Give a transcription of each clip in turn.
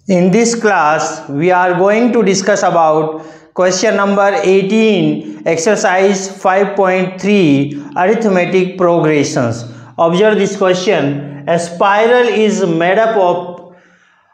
In this class, we are going to discuss about question number 18, exercise 5.3, arithmetic progressions. Observe this question. A spiral is made up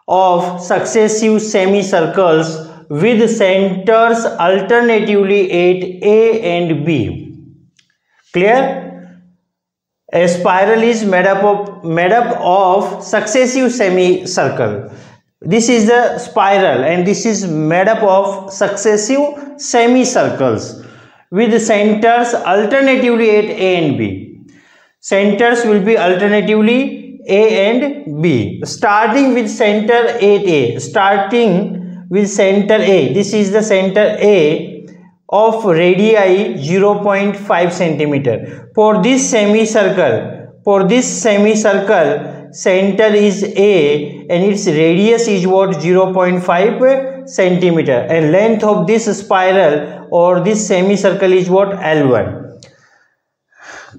of successive semicircles with centers alternatively at A and B. Clear? A spiral is made up of successive semicircle. This is the spiral and this is made up of successive semicircles with centers alternatively at A and B. Centers will be alternatively A and B. Starting with center at A. Starting with center A. This is the center A of radii 0.5 centimeter. For this semicircle, center is A and its radius is what? 0.5 centimeter, and length of this spiral or this semicircle is what? L1.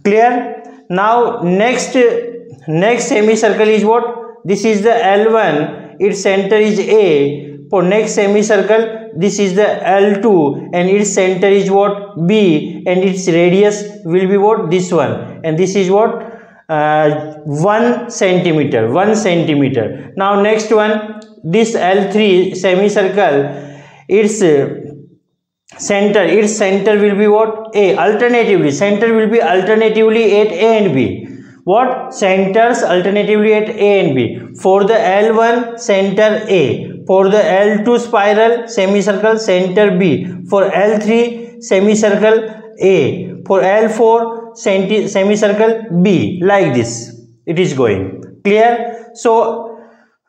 Clear? Now next semicircle is what? This is the L1, its center is A. For next semicircle, this is the L2 and its center is what? B, and its radius will be what? This one, and this is what? 1 centimeter. Now next one, this L3 semicircle, its center will be what? A. Alternatively, center will be alternatively at A and B. What? Centers alternatively at A and B. For the L1, center A. For the L2 spiral semicircle, center B. For L3 semicircle, A. For L4 semicircle, B. Like this it is going. Clear? So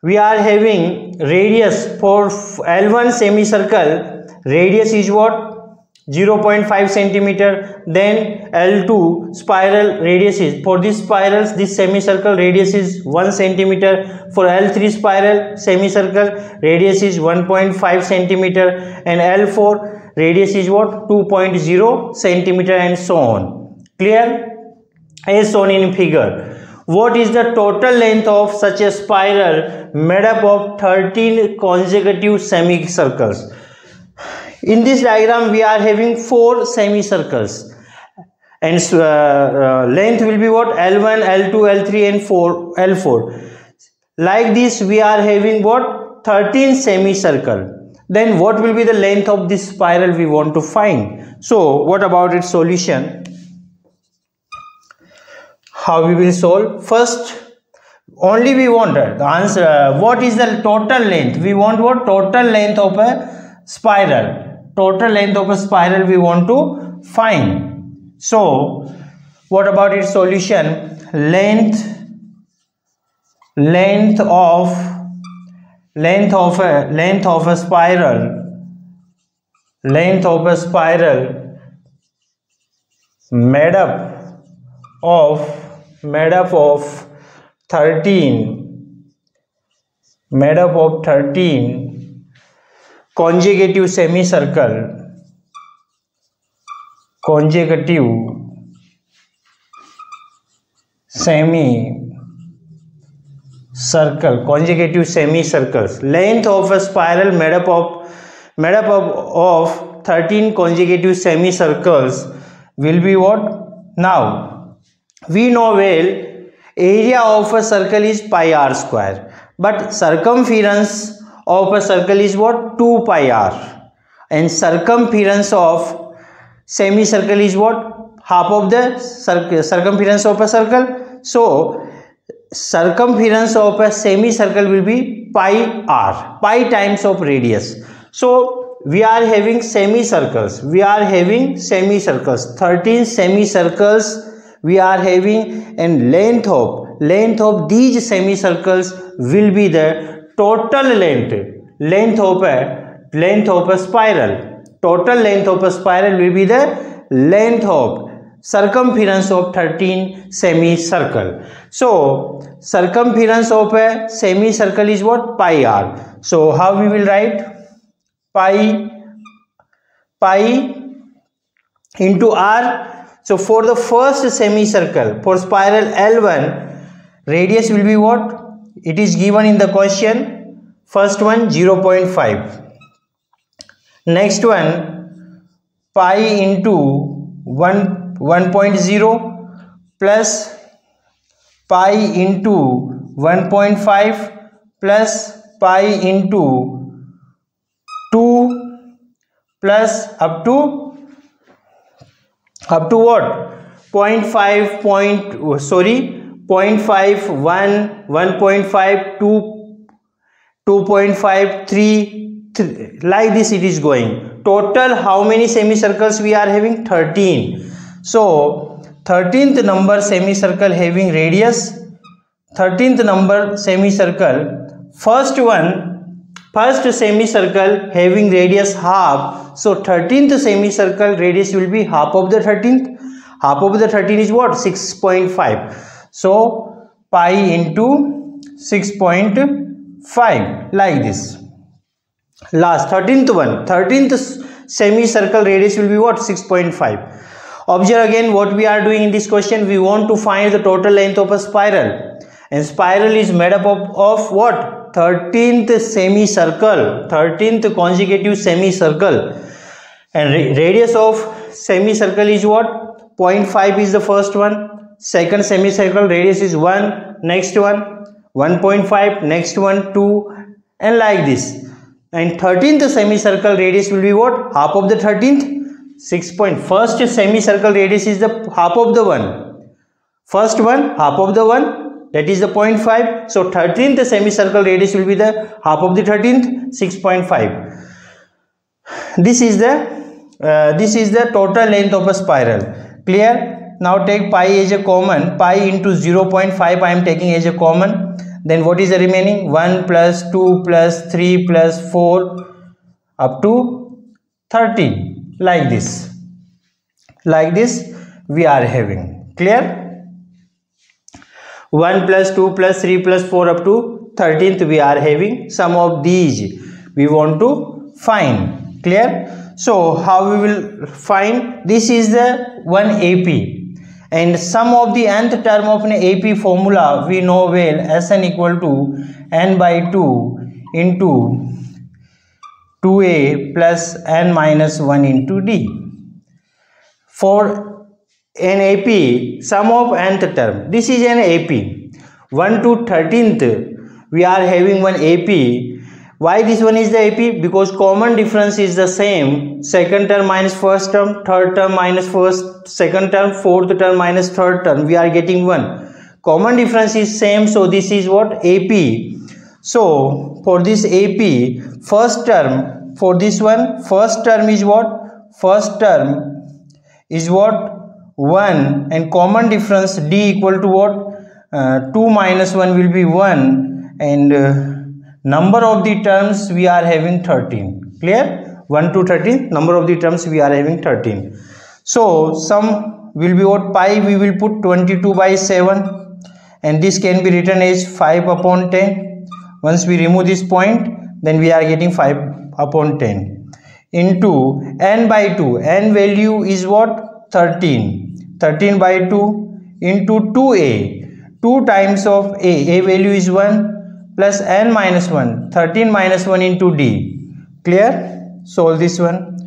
we are having radius for L1 semicircle, radius is what? 0.5 centimeter. Then L2 spiral radius is, for these spirals, this semicircle radius is 1 centimeter. For L3 spiral semicircle, radius is 1.5 centimeter, and L4 radius is what? 2.0 centimeter, and so on. Clear? As shown in figure. What is the total length of such a spiral made up of 13 consecutive semicircles? In this diagram, we are having 4 semicircles, and length will be what? L1, L2, L3 and L4. Like this, we are having what? 13 semicircle. Then what will be the length of this spiral we want to find? So what about its solution? How we will solve? First, only we want the answer. What is the total length? We want what? Total length of a spiral. Total length of a spiral we want to find. So what about its solution? Length of a spiral made up of 13 consecutive semicircle, consecutive semicircles. Length of a spiral made up of 13 consecutive semicircles will be what? Now we know well area of a circle is pi r square, but circumference of a circle is what? 2 pi r, and circumference of semicircle is what? Half of the circumference of a circle. So circumference of a semicircle will be pi r, pi times of radius. So we are having semicircles, 13 semicircles we are having, and length of these semicircles will be the total length of a spiral. Total length of a spiral will be the length of circumference of 13 semicircle. So circumference of a semicircle is what? Pi r. So how we will write? Pi into r. So for the first semicircle, for spiral L1, radius will be what? It is given in the question. first one 0.5. Next one pi into 1.0 plus pi into 1.5 plus pi into 2 plus up to what? 0.5 0.5 1 1.5 2 2.5 3 like this it is going. Total how many semicircles we are having? 13. So 13th number semicircle having radius, 13th number semicircle, first semicircle having radius half. So 13th semicircle radius will be half of the 13th. Half of the 13 is what? 6.5. So pi into 6.5 like this. Last 13th one, 13th semicircle radius will be what? 6.5. Observe again what we are doing in this question. We want to find the total length of a spiral, and spiral is made up of what? 13th semicircle, 13th consecutive semicircle, and radius of semicircle is what? 0.5 is the first one. Second semicircle radius is 1, next one 1.5, next one 2, and like this. And 13th semicircle radius will be what? Half of the 13th. 6. First semicircle radius is the half of the one. First one half of the one, that is the 0.5. So 13th semicircle radius will be the half of the 13th, 6.5. This is the total length of a spiral. Clear? Now take pi as a common. Pi into 0.5 I am taking as a common. Then what is the remaining? 1 plus 2 plus 3 plus 4 up to 13. Like this we are having. Clear? 1 plus 2 plus 3 plus 4 up to 13th we are having. Some of these we want to find. Clear? So how we will find? This is the one AP, and sum of the nth term of an AP formula we know well, Sn equal to n by 2 into 2a plus n minus 1 into d. For an AP, sum of nth term, this is an AP. 1 to 13th we are having one AP. Why this one is the AP? Because common difference is the same. Second term minus first term, third term minus second term, fourth term minus third term, we are getting 1. Common difference is same, so this is what? AP. So for this AP, first term, for this one, first term is what? First term is what? 1, and common difference D equal to what? 2 minus 1 will be 1, and number of the terms we are having 13. Clear? 1 to 13, number of the terms we are having 13. So sum will be what? Pi we will put 22 by 7, and this can be written as 5 upon 10. Once we remove this point, then we are getting 5 upon 10 into n by 2. N value is what? 13. 13 by 2 into 2a. 2 times of a value is 1 plus n minus 1. 13 minus 1 into d. Clear? Solve this one.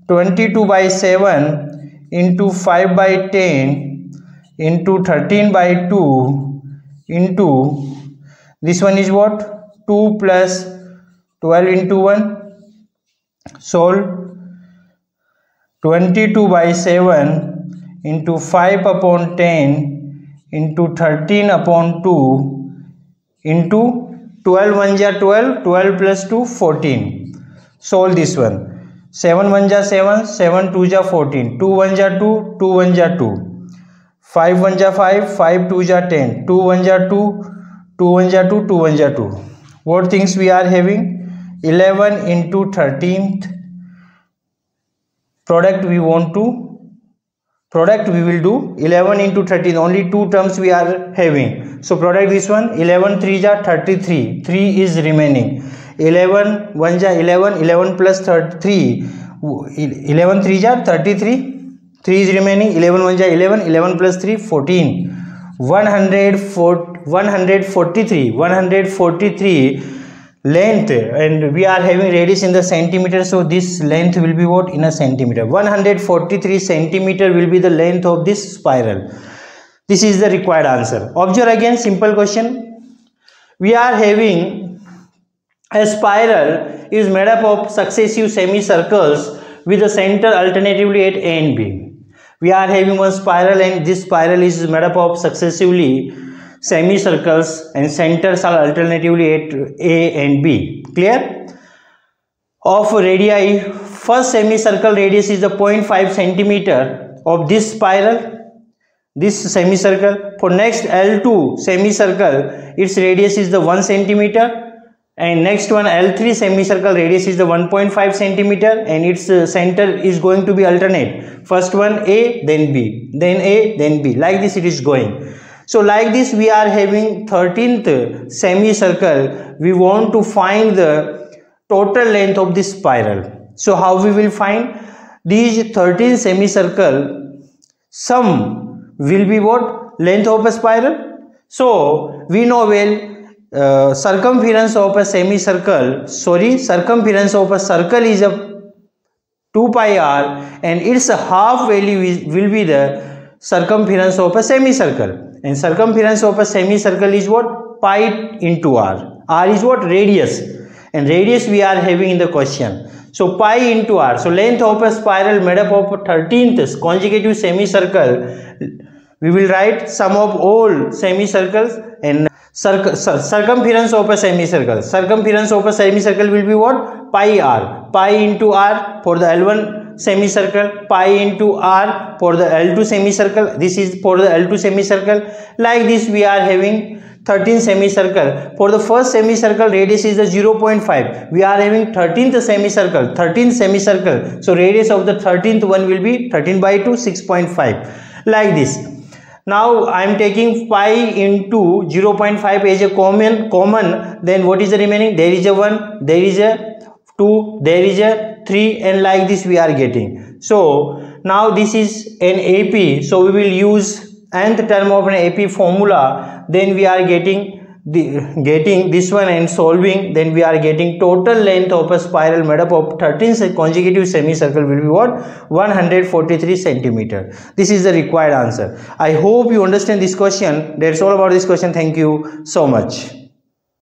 22 by 7 into 5 by 10 into 13 by 2 into this one is what? 2 plus 12 into 1. Solve. 22 by 7 into 5 upon 10 into 13 upon 2 into 12 1 ja 12, 12 plus 2 14. Solve this one. 7 1 ja 7, 7 2 ja 14, 2 1 ja 2, 2 1 ja 2, 5 1 ja 5, 5 2 ja 10, 2 1 ja 2, 2 1 ja 2, 2 1 ja 2. What things we are having? 11 into 13th. Product we will do 11 into 13. Only 2 terms we are having. So product this one. 11 3 ja 33. 3 is remaining. 11 1 ja 11. 11 plus 3. 11 3 ja 33. 3 is remaining. 11 1 ja 11. 11 plus 3 14. 143. length, and we are having radius in the centimeter, so this length will be what? In a centimeter. 143 centimeter will be the length of this spiral. This is the required answer. Observe again, simple question. We are having a spiral is made up of successive semicircles with the center alternatively at A and B. We are having one spiral, and this spiral is made up of successively semicircles and centers are alternatively at A and B. Clear? Of radii, first semicircle radius is the 0.5 centimeter of this spiral, this semicircle. For next L2 semicircle, its radius is the 1 centimeter, and next one L3 semicircle radius is the 1.5 centimeter, and its center is going to be alternate. First one A, then B, then A, then B. Like this it is going. So like this we are having 13th semicircle. We want to find the total length of this spiral. So how we will find? These 13 semicircle, sum will be what? Length of a spiral. So we know well, circumference of a semicircle, circumference of a circle is a 2 pi r, and its half value will be the circumference of a semicircle. And circumference of a semicircle is what? Pi into r. R is what? Radius. And radius we are having in the question. So pi into r. So length of a spiral made up of 13th consecutive semicircle. We will write sum of all semicircles and circumference of a semicircle. Circumference of a semicircle will be what? Pi r. Pi into r for the L1 semicircle, pi into r for the L2 semicircle. This is for the L2 semicircle. Like this we are having 13 semicircle. For the first semicircle radius is the 0.5. We are having 13th semicircle, 13th semicircle. So radius of the 13th one will be 13 by 2, 6.5. Like this. Now I am taking pi into 0.5 as a common. Then what is the remaining? There is a 1, there is a 2, there is a 3, and like this we are getting. So now this is an AP. So we will use nth term of an AP formula. Then we are getting this one and solving. Then we are getting total length of a spiral made up of 13 consecutive semicircle will be what? 143 centimeter. This is the required answer. I hope you understand this question. That's all about this question. Thank you so much.